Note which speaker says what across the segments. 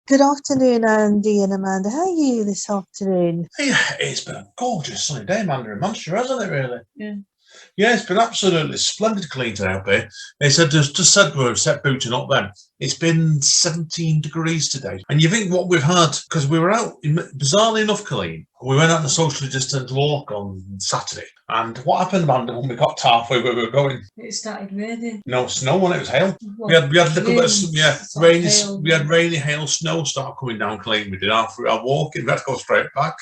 Speaker 1: Good afternoon, Andy and Amanda. How are you this afternoon?
Speaker 2: Yeah, it's been a gorgeous sunny day, Amanda, in Manchester, hasn't it, really?
Speaker 1: Yeah.
Speaker 2: Yeah, it's been absolutely splendid clean today up here. They said, just said we were set booting up then. It's been 17 degrees today. And you think what we've had, because we were out, bizarrely enough, Colleen, we went out on a socially distant walk on Saturday. And what happened, Amanda, when we got to halfway where we were going?
Speaker 3: It started raining.
Speaker 2: No snow on it, was hail.
Speaker 3: Well,
Speaker 2: we had a little bit of rainy,
Speaker 3: hail.
Speaker 2: we had rainy, hail, snow start coming down, Colleen. We did our walking, we had to go straight back.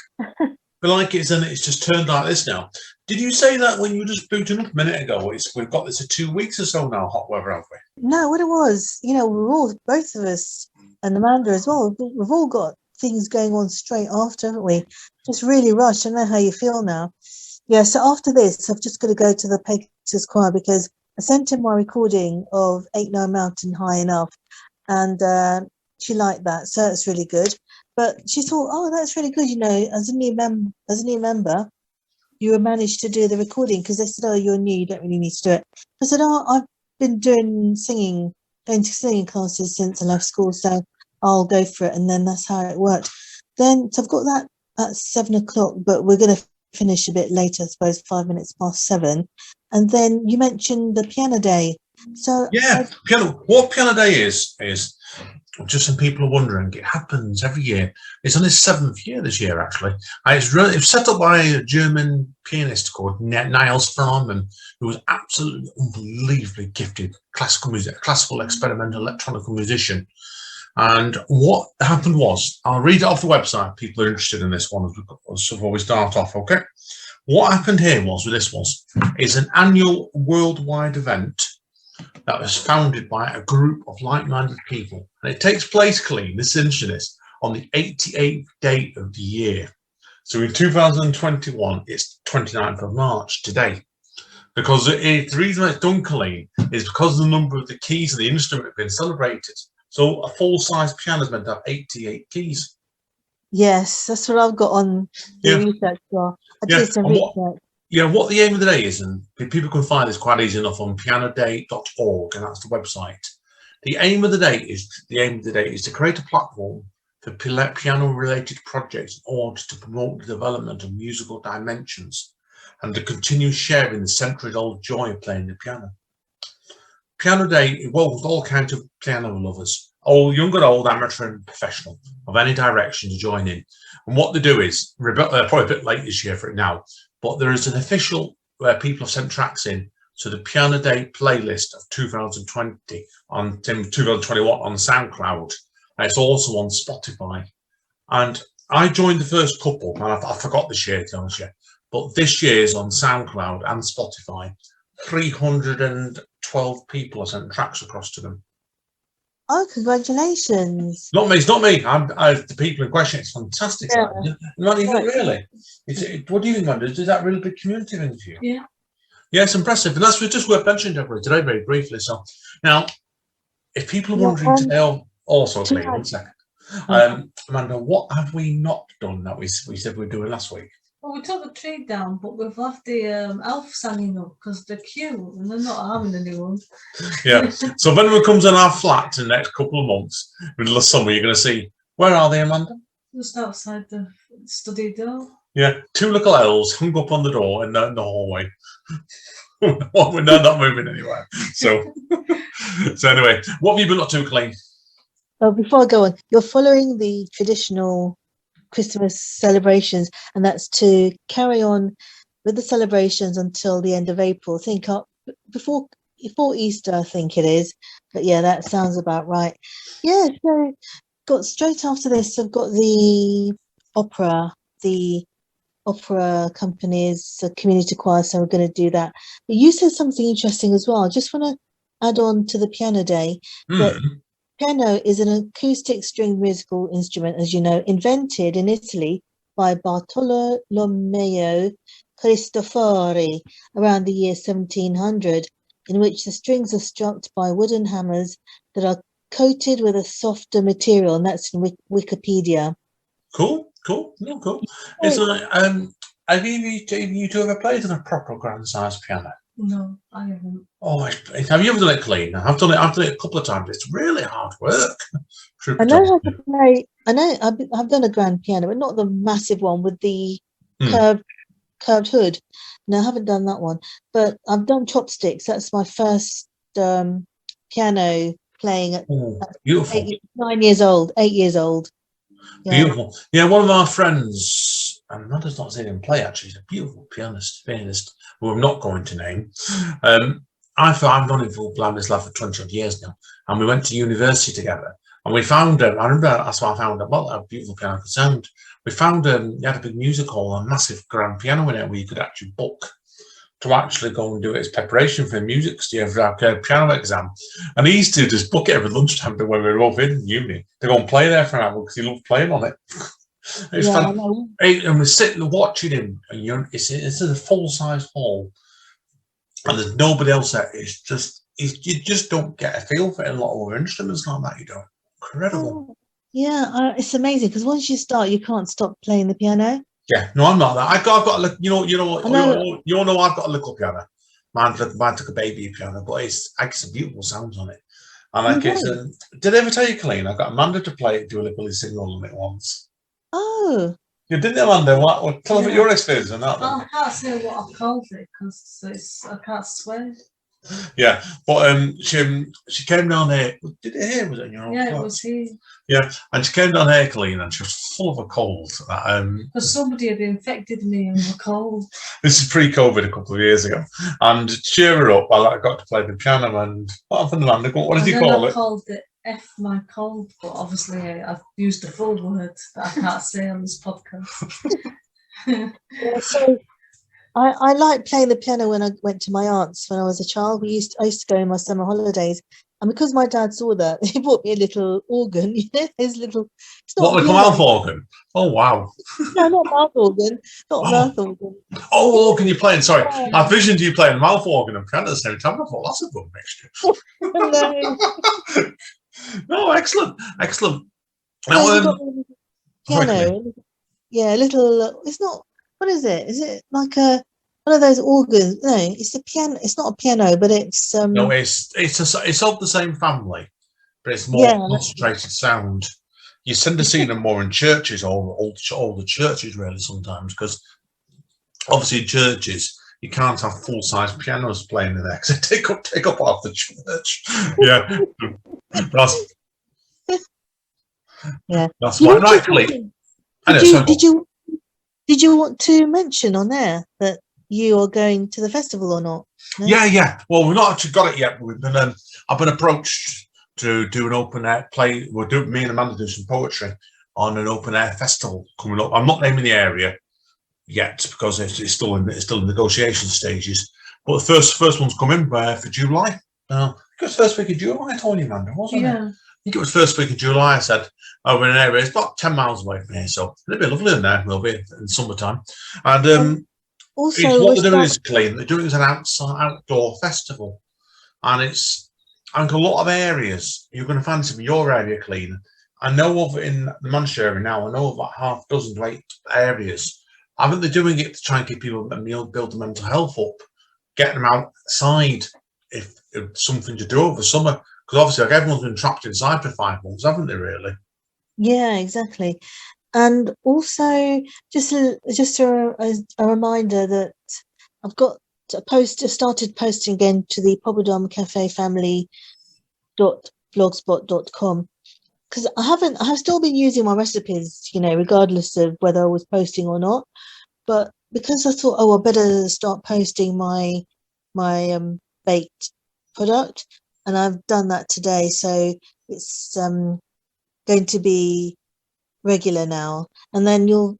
Speaker 2: But like it's just turned like this now. Did you say that when you were just booting up a minute ago? We've got this for 2 weeks or so now, hot weather, have we?
Speaker 1: No, what it was, we're all, both of us, and Amanda as well, we've all got things going on straight after, haven't we? Just really rushed. I don't know how you feel now. Yeah, so after this, I've just got to go to the Pegasus Choir because I sent him my recording of Ain't No Mountain High Enough, and she liked that, so it's really good. But she thought, oh, that's really good, as a new member, you managed to do the recording, because they said, oh, you're new, you don't really need to do it. I said, oh, I've been going to singing classes since I left school, so I'll go for it. And then that's how it worked. Then, so I've got that at 7 o'clock, but we're going to finish a bit later, I suppose, 5 minutes past 7. And then you mentioned the piano day. So
Speaker 2: yeah, what piano day is just some people are wondering. It happens every year. It's on his 7th year this year, actually. It was set up by a German pianist called Niels Fahnemann, who was absolutely unbelievably gifted classical experimental electronic musician. And what happened was, I'll read it off the website. People are interested in this one before we start off, okay? What happened here is an annual worldwide event that was founded by a group of like-minded people. And it takes place, Colleen, this is interesting, on the 88th day of the year. So in 2021, it's 29th of March today. Because the reason it's done, Colleen, is because the number of the keys of the instrument have been celebrated. So a full-size piano is meant to have 88 keys.
Speaker 1: Yes, that's what I've got on the research bar. I did some research.
Speaker 2: What the aim of the day is, and people can find this quite easy enough on pianoday.org, and that's the website. The aim of the day is to create a platform for piano-related projects in order to promote the development of musical dimensions and to continue sharing the centuries-old joy of playing the piano. Piano Day involves all kinds of piano lovers, young and old, amateur and professional, of any direction to join in. And what they do is, probably a bit late this year for it now, but there is an official where people have sent tracks in to the Piano Day playlist of 2020 on 2021 on SoundCloud. And it's also on Spotify. And I joined the first couple, and I forgot this year, to be honest with you, but this year's on SoundCloud and Spotify. 312 people have sent tracks across to them.
Speaker 1: Oh, congratulations.
Speaker 2: It's not me. The people in question. It's fantastic.
Speaker 1: Yeah.
Speaker 2: Not even really. What do you think, Amanda? Is that really big community event for you?
Speaker 3: Yeah.
Speaker 2: Yeah, it's impressive. And that's just worth mentioning today very briefly. So now, if people are wondering today also, please, 1 second. Amanda, what have we not done that we said we'd do last week?
Speaker 3: Well, we took the tree down, but we've left the elf hanging up because they're cute and they're not having a new one.
Speaker 2: Yeah. So if anyone comes in our flat in the next couple of months, middle of summer, you're going to see, where are they, Amanda?
Speaker 3: Just outside the study door.
Speaker 2: Yeah, 2 little elves hung up on the door in the hallway. Well, we're not moving anywhere. So anyway, what have you been up to, Colleen?
Speaker 1: Oh, before I go on, you're following the traditional Christmas celebrations, and that's to carry on with the celebrations until the end of April. Think up before Easter, I think it is. But yeah, that sounds about right. Yeah, so got straight after this, I've got the opera company's community choir, so we're going to do that. But you said something interesting as well. I just want to add on to the piano day that piano is an acoustic string musical instrument, as you know, invented in Italy by Bartolomeo Cristofori around the year 1700, in which the strings are struck by wooden hammers that are coated with a softer material, and that's in Wikipedia.
Speaker 2: Cool. It's like, have you two ever played on a proper grand-sized piano?
Speaker 3: No, I haven't.
Speaker 2: Oh, have you ever done it, Colleen? I've done it. I've done it a couple of times. It's really hard work. Truth
Speaker 1: I
Speaker 2: be
Speaker 1: know
Speaker 2: told.
Speaker 1: how to play. I know I've done a grand piano, but not the massive one with the
Speaker 2: Hmm.
Speaker 1: curved hood. No, I haven't done that one. But I've done chopsticks. That's my first piano playing at
Speaker 2: Oh, beautiful.
Speaker 1: 9 years old, 8 years old. Yeah.
Speaker 2: Beautiful. Yeah, one of our friends, and Amanda's not seen him play actually, he's a beautiful pianist who I'm not going to name. I've known him for Blindness Lab for 20 odd years now, and we went to university together. And we found I remember that's why I found well, a beautiful piano could sound. We found he had a big music hall, a massive grand piano in it where you could actually book to actually go and do it as preparation for music piano exam. And he used to just book it every lunchtime when we were both in uni to go and play there for an hour because he loved playing on it. It's
Speaker 1: Yeah, I
Speaker 2: fun.
Speaker 1: know.
Speaker 2: And we're sitting watching him, and it's a full size hall, and there's nobody else there. You just don't get a feel for it in a lot of other instruments like that. You don't. Incredible.
Speaker 1: Yeah, it's amazing because once you start, you can't stop playing the piano.
Speaker 2: Yeah, no, I'm not that. I've got a,
Speaker 1: I know.
Speaker 2: you all know I've got a little piano. Mine took a baby piano, but it's a beautiful sounds on it. And like it's.
Speaker 1: Okay.
Speaker 2: Did I ever tell you, Colleen? I got Amanda to play do a little single on it once.
Speaker 1: Oh,
Speaker 2: You didn't, Amanda? What? Tell us about
Speaker 3: Yeah.
Speaker 2: your experience on that. Then.
Speaker 3: I can't say what I've called it because I can't swear.
Speaker 2: Yeah, but she came down here. Did it here? Was it in your own
Speaker 3: Yeah, it
Speaker 2: flat?
Speaker 3: was here.
Speaker 2: Yeah, and she came down here, Colleen, and she was full of a cold.
Speaker 3: Because somebody had infected me with a cold.
Speaker 2: This is pre-COVID a couple of years ago. And to cheer her up, I got to play the piano. And what happened, Amanda? What did you call it?
Speaker 3: I called it F my cold, but obviously I've used the full word that I can't say on this podcast.
Speaker 1: yeah, so I liked playing the piano when I went to my aunt's when I was a child. I used to go in my summer holidays, and because my dad saw that, he bought me a little organ. His little. It's not
Speaker 2: What,
Speaker 1: a
Speaker 2: the
Speaker 1: piano.
Speaker 2: mouth organ? Oh, wow.
Speaker 1: No, not mouth organ. Not a
Speaker 2: Oh.
Speaker 1: mouth organ.
Speaker 2: Oh, organ you playing? Sorry,
Speaker 1: Yeah.
Speaker 2: I visioned you playing mouth organ and piano at the same time. I thought that's a good mixture.
Speaker 1: No.
Speaker 2: No, excellent.
Speaker 1: No,
Speaker 2: Now,
Speaker 1: you got a
Speaker 2: sorry,
Speaker 1: piano.
Speaker 2: Colleen.
Speaker 1: Yeah, a little. It's not. What is it? Is it like one of those organs? No, it's a piano. It's not a piano, but it's
Speaker 2: No, it's of the same family, but it's more
Speaker 1: yeah,
Speaker 2: concentrated sound. You tend to see them more in churches or all the churches really sometimes because obviously in churches you can't have full size pianos playing in there because they take up half the church. Yeah, that's
Speaker 1: yeah.
Speaker 2: that's
Speaker 1: You
Speaker 2: why.
Speaker 1: were
Speaker 2: Right,
Speaker 1: just
Speaker 2: Colleen.
Speaker 1: saying,
Speaker 2: I know.
Speaker 1: Did
Speaker 2: So
Speaker 1: you did you did you want to mention on there that you are going to the festival or not? No?
Speaker 2: yeah. Well, we've not actually got it yet. But we've been. I've been approached to do an open air play. Me and Amanda do some poetry on an open air festival coming up. I'm not naming the area yet because it's still in negotiation stages. But the first one's coming for July. I think it was first week of July. I told you, Amanda, wasn't it?
Speaker 3: Yeah.
Speaker 2: I think it was first week of July. I said over in an area. It's about 10 miles away from here, so it'll be lovely in there. We'll be in summertime, and
Speaker 1: Also,
Speaker 2: what
Speaker 1: we're
Speaker 2: they're doing is
Speaker 1: start,
Speaker 2: clean. They're doing it as an outdoor festival, and it's I think a lot of areas you're going to find some of your area clean. I know of in the Manchester area now. I know of about half a dozen to 8 areas. I think they're doing it to try and keep people build the mental health up, get them outside if something to do over summer. Because obviously, like everyone's been trapped inside for 5 months, haven't they? Really?
Speaker 1: yeah, exactly. And also, just a reminder that I've got started posting again to the Poppadom Cafe Family .blogspot.com because I have still been using my recipes, regardless of whether I was posting or not. But because I thought, I better start posting my baked product, and I've done that today. So it's going to be regular now, and then you'll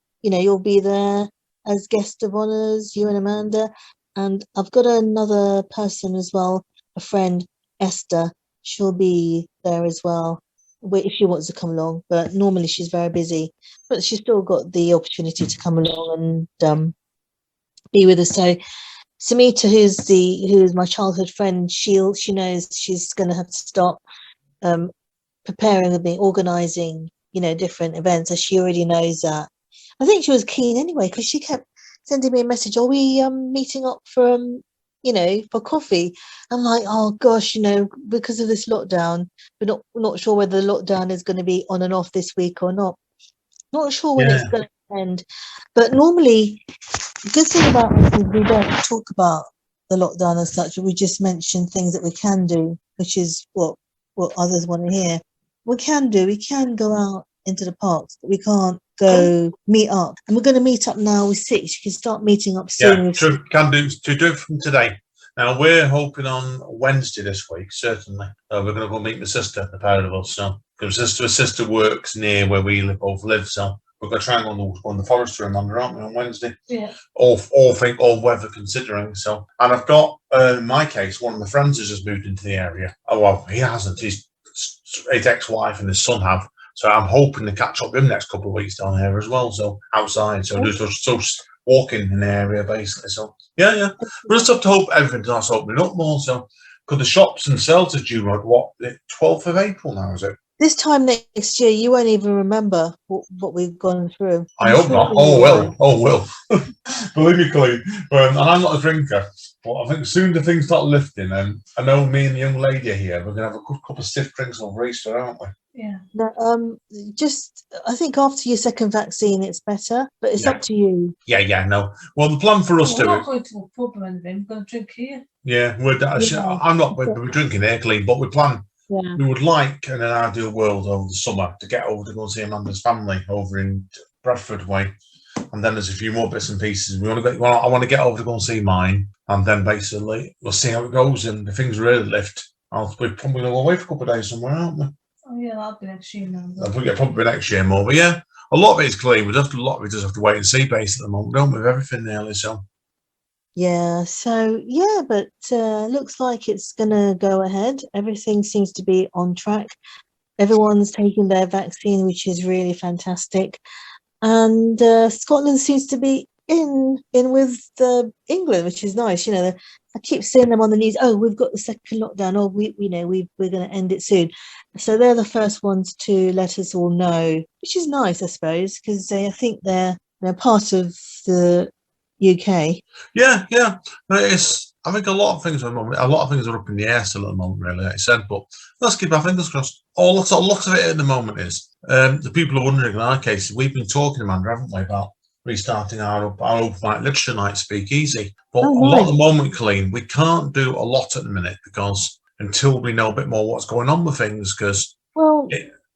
Speaker 1: be there as guest of honors, you and Amanda, and I've got another person as well, a friend, Esther. She'll be there as well if she wants to come along, but normally she's very busy, but she's still got the opportunity to come along and be with us. So Samita, who's my childhood friend, she knows she's going to have to start preparing with me, organising, different events, as she already knows that. I think she was keen anyway because she kept sending me a message. Are we meeting up for for coffee. I'm like, oh gosh, because of this lockdown, we're not sure whether the lockdown is going to be on and off this week or not. Not sure when
Speaker 2: Yeah.
Speaker 1: it's going to end. But normally, the good thing about us is we don't talk about the lockdown as such. We just mention things that we can do, which is what others want to hear. We can go out into the parks, but we can't go meet up. And we're going to meet up now with 6. You can start meeting up soon.
Speaker 2: Yeah, true. Can do to do it from today. Now we're hoping on Wednesday this week, certainly. We're going to go meet my sister, the pair of us. So, because my sister works near where we both live, so we're going to try and go on the forest room aren't we, on Wednesday?
Speaker 3: Yeah.
Speaker 2: All weather considering. So, and I've got in my case, one of my friends has just moved into the area. Oh well, he hasn't. His ex-wife and his son have. So I'm hoping to catch up with him next couple of weeks down here as well. So outside, so just walking in the area basically. So yeah. We just have to hope everything starts opening up more. So because the shops themselves are due on what the 12th of April now, is it?
Speaker 1: This time next year, you won't even remember what we've gone through.
Speaker 2: I hope not. Oh well. Believe me, Colleen. And I'm not a drinker, but I think soon the things start lifting, and I know me and the young lady here, we're gonna have a good couple of stiff drinks over Easter, aren't we?
Speaker 3: Yeah.
Speaker 1: No, I think after your second vaccine, it's better, but it's up to you.
Speaker 2: Yeah. No. Well, the plan for us
Speaker 3: We're not going to a pub or anything. We're going to drink here.
Speaker 2: Yeah, I'm not. We're drinking here, Colleen, but we plan.
Speaker 1: Yeah.
Speaker 2: We would like, in an ideal world, over the summer, to get over to go and see Amanda's family over in Bradford way, and then there's a few more bits and pieces. I want to get over to go and see mine, and then basically we'll see how it goes. And if things really lift, we're probably going to go away for a couple of days somewhere, aren't we?
Speaker 3: Oh yeah, that'll be next year now.
Speaker 2: I think probably next year more, but yeah, a lot of it is clean. We just have to wait and see, basically, at the moment, don't we? With everything nearly so.
Speaker 1: Yeah, so but looks like it's gonna go ahead. Everything seems to be on track. Everyone's taking their vaccine, which is really fantastic. And Scotland seems to be in with England, which is nice. I keep seeing them on the news. Oh, we've got the second lockdown. Oh, we're going to end it soon. So they're the first ones to let us all know, which is nice, I suppose, because I think they're part of the UK.
Speaker 2: Yeah. I think a lot of things are up in the air still at the moment, really, like I said. But let's keep our fingers crossed. Lots of it at the moment is the people are wondering. In our case, we've been talking, Amanda, haven't we, about restarting our open mic literature night speakeasy. But a lot at the moment, Colleen, we can't do a lot at the minute because until we know a bit more what's going on with things, because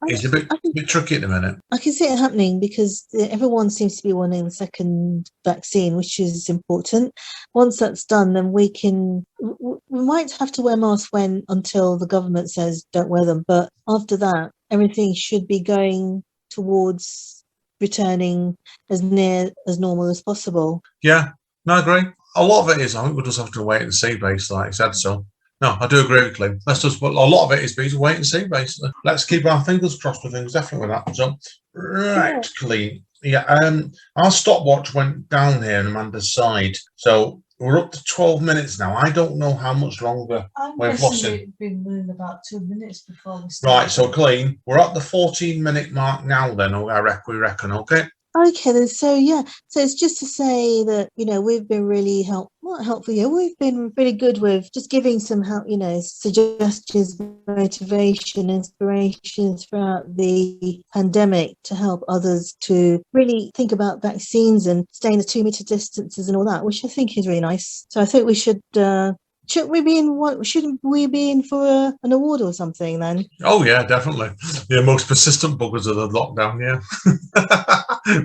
Speaker 2: it's a bit tricky at the minute.
Speaker 1: I can see it happening because everyone seems to be wanting the second vaccine, which is important. Once that's done, then we might have to wear masks until the government says don't wear them. But after that, everything should be going towards returning as near as normal as possible.
Speaker 2: Yeah, no, I agree. A lot of it is, I think we'll just have to wait and see, basically, like I said. So, no, I do agree with Clint. A lot of it is to wait and see, basically. Let's keep our fingers crossed for things, definitely with that. So, right, Clint. Yeah, our stopwatch went down here on Amanda's side. So, we're up to 12 minutes now. I don't know how much longer we've lost it.
Speaker 3: It's been within about 2 minutes before we start.
Speaker 2: Right, so Colleen, we're at the 14-minute mark now then, we reckon, okay?
Speaker 1: Okay, then, so it's just to say that, we've been really helpful. Yeah, we've been really good with just giving some help, suggestions, motivation, inspiration throughout the pandemic to help others to really think about vaccines and staying the 2-meter distances and all that, which I think is really nice. So I think we should. Shouldn't we be in for an award or something then?
Speaker 2: Oh yeah, definitely. Yeah, most persistent buggers of the lockdown. Yeah.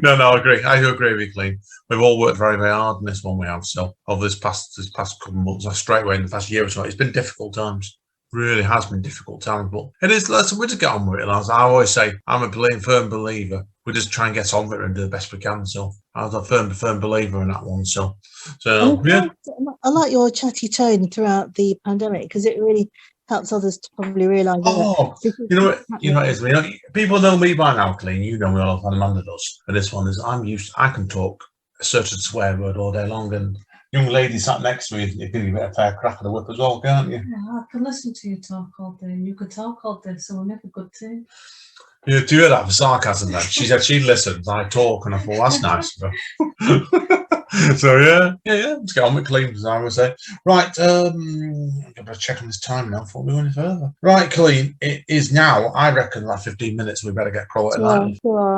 Speaker 2: No, I agree. I do agree with you, Colleen. We've all worked very, very hard in this one. We have so over this past couple of months, straight away in the past year or so. It's been difficult times. Really has been difficult times, but it is. We just get on with it. As I always say, I'm a firm believer. We just try and get on with it and do the best we can. So I was a firm believer in that one. So yeah.
Speaker 1: I like your chatty tone throughout the pandemic because it really helps others to probably realise.
Speaker 2: People know me by now, Colleen. You know me all the Amanda does. And this one is I can talk a certain swear word all day long, and young lady sat next to me, you can give it a fair crack of the whip as well, can't you?
Speaker 3: Yeah, I can listen to you talk all day, and you could talk all day, so we're never good too.
Speaker 2: Yeah, do you hear that for sarcasm then? She said she listens, I talk, and I thought, that's nice. So yeah. Let's get on with Colleen, as I would say. Right, I'm gonna check on this time now before we go any further. Right, Colleen, it is now. I reckon like 15 minutes. We better get quality light.
Speaker 1: Sure.